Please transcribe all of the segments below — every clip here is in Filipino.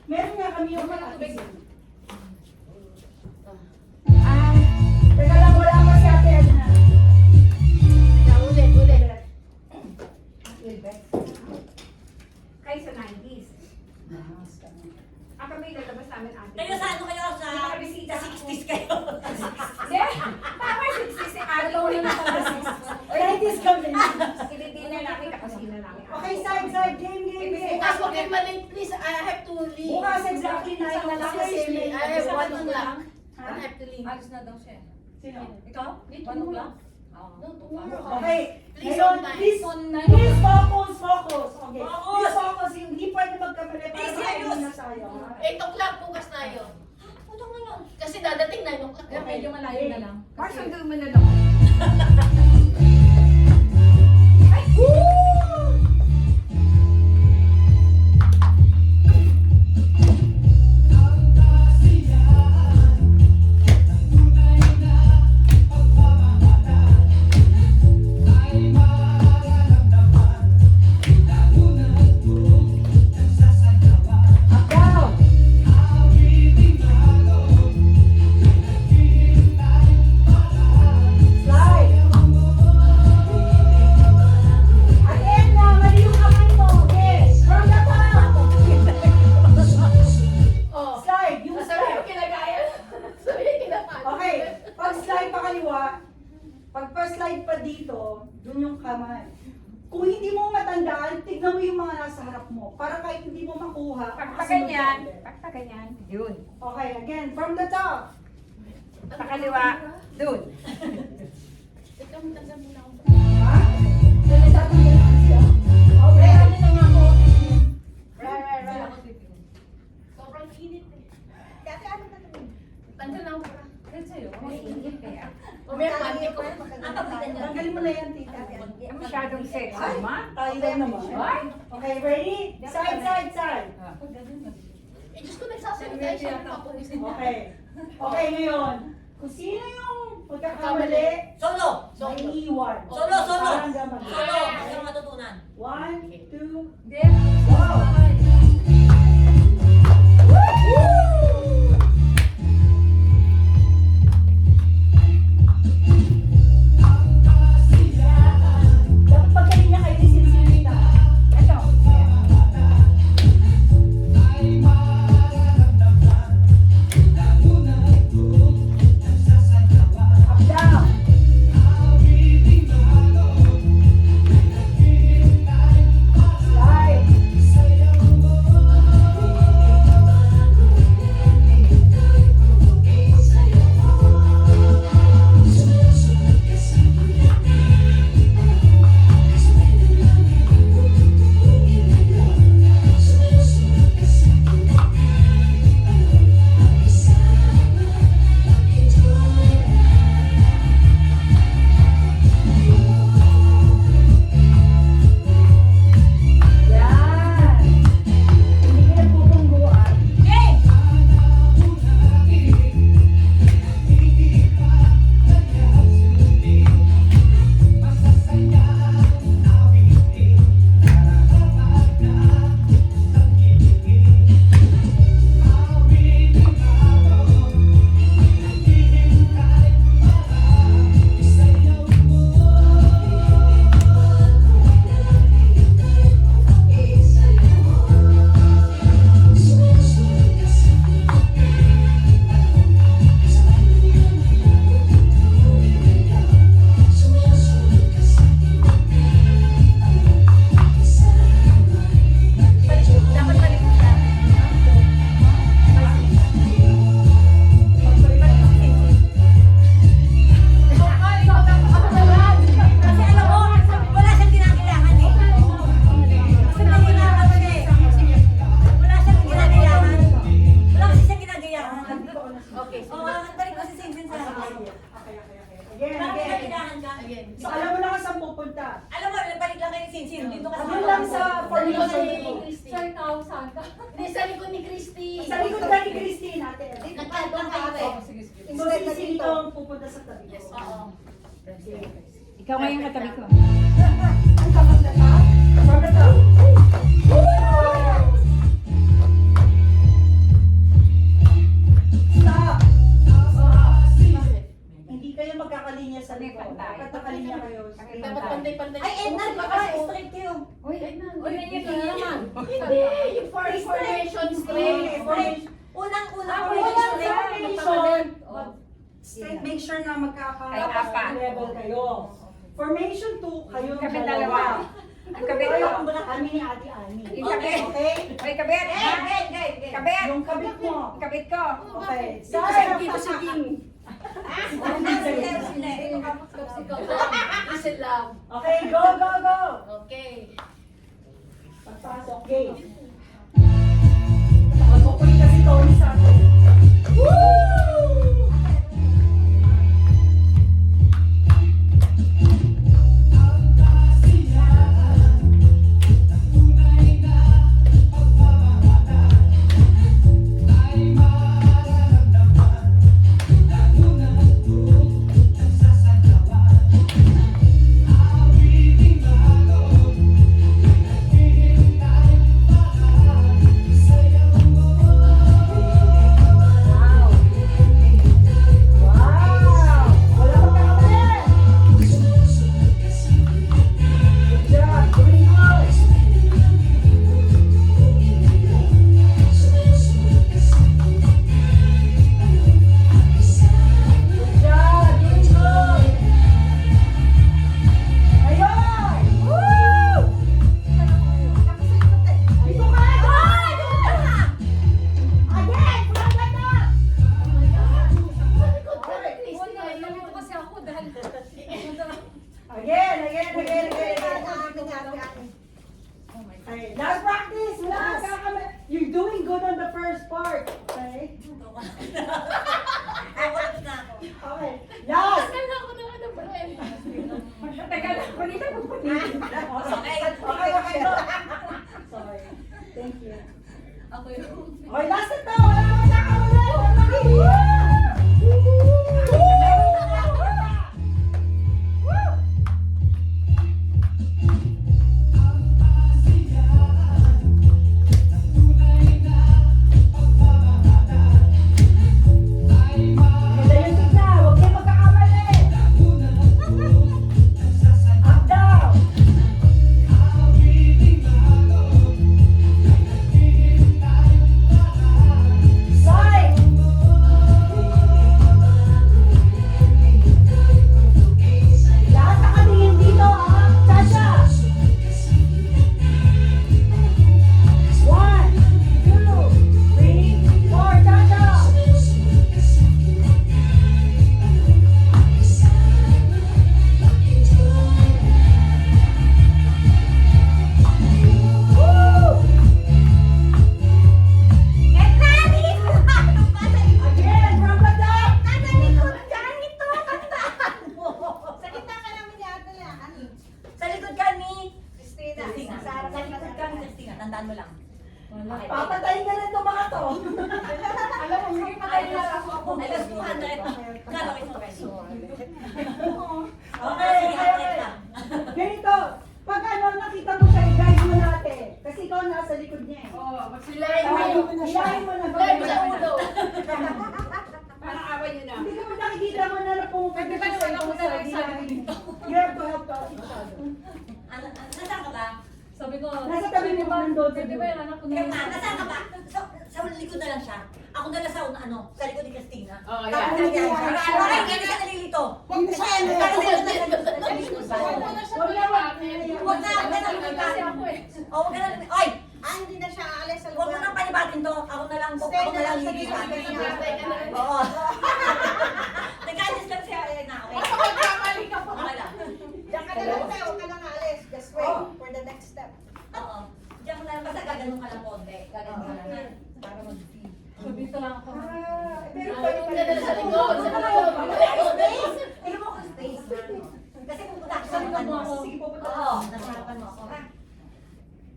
Meron nga kami yung Wala tubig. Teka lang, wala pa si Ate Edna. Ulit. Kayo sa 90s. Kami lalabas namin ate. Kayo sa ano kayo? Sa Nakabisita ako. 60s kayo? Hindi. Tama 60s si ate. Ano na pala 90s kami. Dinner namin kapasina namin. Okay, side. Game. Bukas huwag kayo malate, please. I have to leave. Bukas exactly 9 Isa na lang kasi I have 1 o'clock. Ha? I have to leave. Alis na daw siya. Sino? Ikaw? Dito 1 o'clock? No, tomorrow. Okay. Please, Ngayon, on time. please On focus. Okay. Focus. Please focus. Hindi pwede magkamali para Please, makainin serious. na tayo. ha? 8 o'clock bukas tayo. Utang na yun. Kasi dadating 9 o'clock. Kaya medyo malayo na lang. Mars, hanggang mo na lang. Slide. Ate Edna, mali yung kamay mo. Okay. From the top. Oh. Slide. Yung Sabi ko slide. kinagaya. Sabi ko kinapagod. Okay. Pag slide pa kaliwa, pag pa-slide pa dito, dun yung kamay. Kung hindi mo matandaan, tignan mo yung mga nasa harap mo. Para kahit hindi mo makuha. Pagpaganyan. Yun. Okay, again, from the top. Sa kaliwa. Dun. Ikaw magtanda muna ako. Ha? Dali tatanggal ang siya. Okay. Ano na nga ako? Right. Sobrang init eh. Dati ano na ito? Tanggal na ako para. Kahit sa'yo. Mainit kaya. Umaya pati ko. Tanggalin mo na yan, tita. Masyadong sexy, ma. Tayo lang naman. Ay! Okay, ready? Side. Eh, Diyos ko nagsasalita siya. Napapawisin na. Okay. Okay, ngayon. Kung sino yung pagkakamali, Solo! may iwan. Solo! Parang gamag. Solo! Ano yung matutunan? 1, 2, Hindi. go! Dapat pagkain niya kayo ni Sinita. Ito. Up, down. Slide. Yan. Hindi ka nagpupungguan. Game! Dapat balik mo siya. Kasi alam mo, wala siyang ginagayahan eh. Kasi nahihirapan siya eh. Wala siyang ginagayahan. Wala kasi siyang ginagayahan. Okay. Oo, balik mo si Sinsin sa akin. Again. Bakit ginagayahan ka? Again. So, alam mo na kung saan pupunta. Alam mo, balik lang kayo ni Sinsin. Dito ka Ano lang sa Sa likod formation ni mo. Christy. Sir, ikaw, saan ka? Hindi, sa likod ni Christy. Sa likod ka ni Christine, ate. Dito Nagkandang kayo eh. So, si Sito ang pupunta sa tabi ko. Oo. Ikaw ngayon katabi ko. Ang kapag na top. From the top. Ganyan lang naman. Hindi, yung formation straight. Unang-una Ah, ko wala yung sa Formation. Oh. Straight, make sure na Kay magkaka Papa. level kayo. Formation 2, kayo Kabit dalawa. Ang kabit Kayo ko. muna kami ni Ate Ani. Yung kabit. Okay? May kabit. Kabit. Yung kabit mo. Kabit ko. Okay. Kasi dito si King. Okay, go, go, go! Okay. Pagpasok, game. Mag-upoy kasi Tony sa akin. Wow! Wala magkakamali! Good job! Green house! Good job! Green house! Ayun! Woo! Dito ka! Again! From the top! Kasi ako dahil Again! Okay, last practice! Wala kang kakamali. You're doing good on the first part. Okay? Okay. Last! Teka lang, panita ko panita. Okay. Sorry. Thank you. Ako yun. Okay, last na to! Wala kang magkakamali! Ganda yung tignan! Huwag kayo magkakamali! Up, down! Slide! Lahat nakatingin dito, ha? Sasha! 1, 2, 3, 4, Sasha! Woo! Again, from the top! Sa gitna ka namin ni Ate Ani. Sa likod ka ni Christina. Christina. Sarah, Sa likod ka ni Christina. Tandaan mo lang. Okay. Papatayin ka na ito mga to. Alam mo, hindi pa tayo ako. I lost 200. Kala ko ito kayo. Okay. Ganito, pag ano, nakita mo siya, i-guide mo natin. Kasi ikaw nasa likod niya eh. Oo, magsilayan mo. Hilahin mo na. Live sa ulo. Parang awan nyo na. Hindi ka ba nakikita mo na pumupunta Pwede ba siya sa naman ako ibang na side? sa akin? You have to help each other. Nasaan ka ba? Sabi ko, Nasa tabi mo ba nandun? pwede ba yung anak ko na Kaya nga, nasaan ka ba? Sa likod na lang siya. Ako na lang sa sa likod ni Christina. Oo, Tapos yan. yan. Para hindi ka nalilito. Huwag Kasi ako eh. Huwag ka na. Oy! Hindi na siya aalis sa Huwag mo nang panibatin to. Ako na lang lilipat. Oo. Nag-alis lang siya. Ayun na, okay. Magkamali ka pa. Okay lang. Diyan ka na lang tayo, huwag ka nang aalis. Just wait for the next step. Oo. Diyan mo na lang. Basta gaganong ka lang konti. Gaganong ka lang. Para mag-feel. So, dito lang ako. Pero Sa likod, sa likod. Tignan mo kung space. Kasi pupunta ako sa harapan mo. Sige, pupunta Oo, nasa harapan mo. Okay.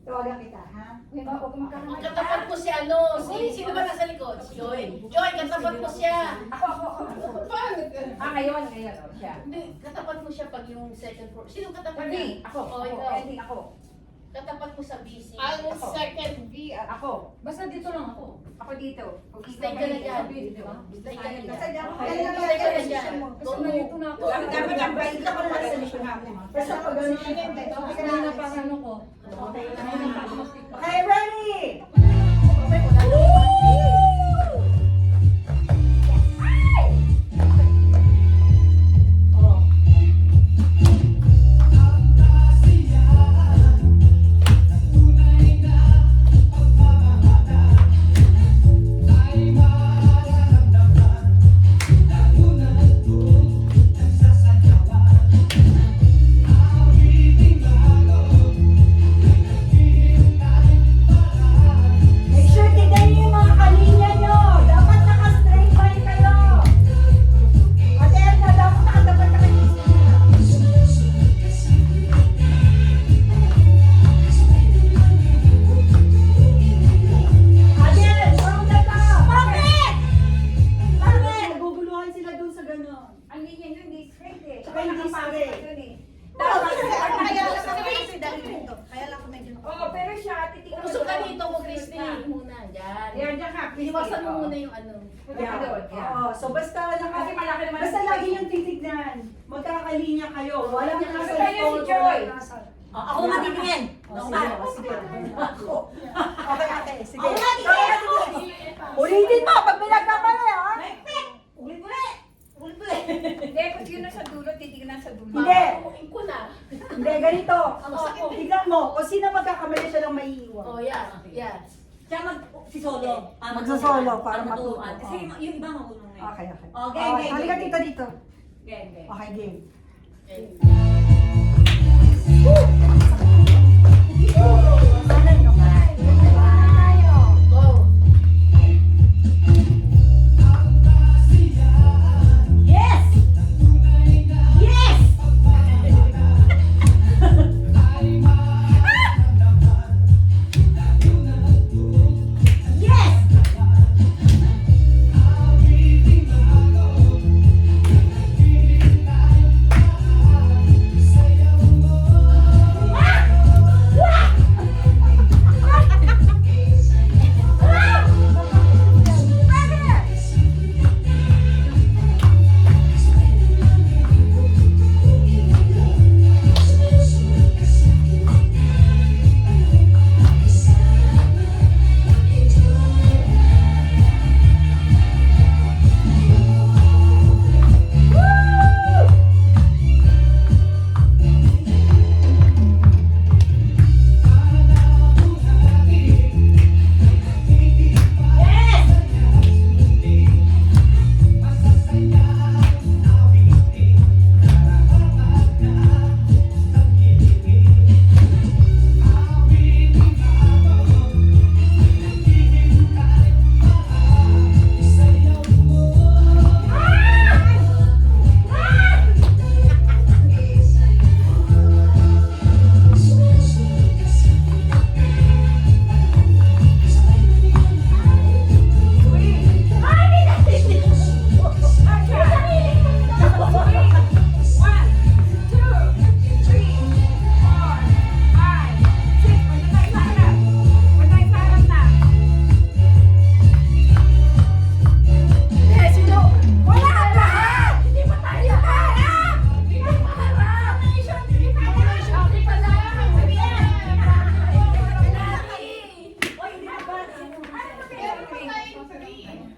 Tawagan kita, ha? Huwag magkamali. Katapat mo si ano, sino ba nasa likod? Si Joy. Joy, katapat mo siya. Ako. Ngayon. Oh, siya. Hindi, katapat mo siya pag yung second floor. Sino katapat Hindi, niya? ako. Oh, ikaw. Hindi, ako. Katapat mo sa BC. Ang second B Ako. Basta dito lang ako. Ako dito. Pag Slide ka na dyan. Di ba? Slide ka na dyan. Basta dyan. Slide ka na dyan. Kasi nalito na ako. Dapat ang bait ka pala sa lisyon namin. Basta pag gano'n siya. Kasi na parang ano ko. Okay, okay, ready? Oh. Make sure tignan niyo yung mga kalinya niyo. Dapat naka-straight line kayo. Ate Edna, dapat nakadapat ka kayo. Ate, from the top. Bakit? Bakit? Naguguluhan sila dun sa gano'n. Ang linya nyo hindi straight eh. Tsaka hindi straight. Kaya lang ako medyo Oo, pero siya, titignan Usok ka dito mo, Christy. Muna, dyan. Yan, dyan ka. Iniwasan mo muna yung ano. Yeah. Oo, so basta Kasi malaki naman basta ang lagi straight. yung titignan. Magkakalinya kayo. Walang Kaya nasa kaya si likod, Joy. walang nasa... Ako matitingin. Oh, sige, oh, sige. Ako. Okay, ate. Sige. Ako matitingin. Ulitin mo pag pinagkamali, ha? Ulit-ulit. Ulit-ulit. Hindi, pag yun na sa dulo, titignan sa dulo. Hindi. Kukuin ko na. Hindi, ganito. Ang sakit. Tignan mo, kung sino magkakamali siya lang maiiwan. Oh, yan. Yan. Siya si Solo. Magsasolo para matuto. matutuan. Kasi yung iba marunong eh. Okay, okay. Oh, game, game, halika game. dito. Game, game. Okay, game. Go. Yes! Yes! Yes!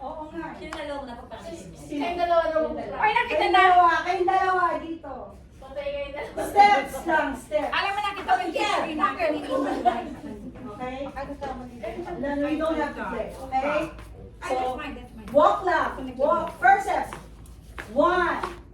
Oo nga. Sino na loob na papasok? Kayong dalawa na muna. Ay, nakita Kayong na! dalawa dito. Patay kayo dalawa. Steps lang, steps. Alam mo, nakita ko yung TV na ganito. Okay? Then we don't have to play. Okay? Ay, that's mine, that's mine. Walk lang. Walk. First step. 1,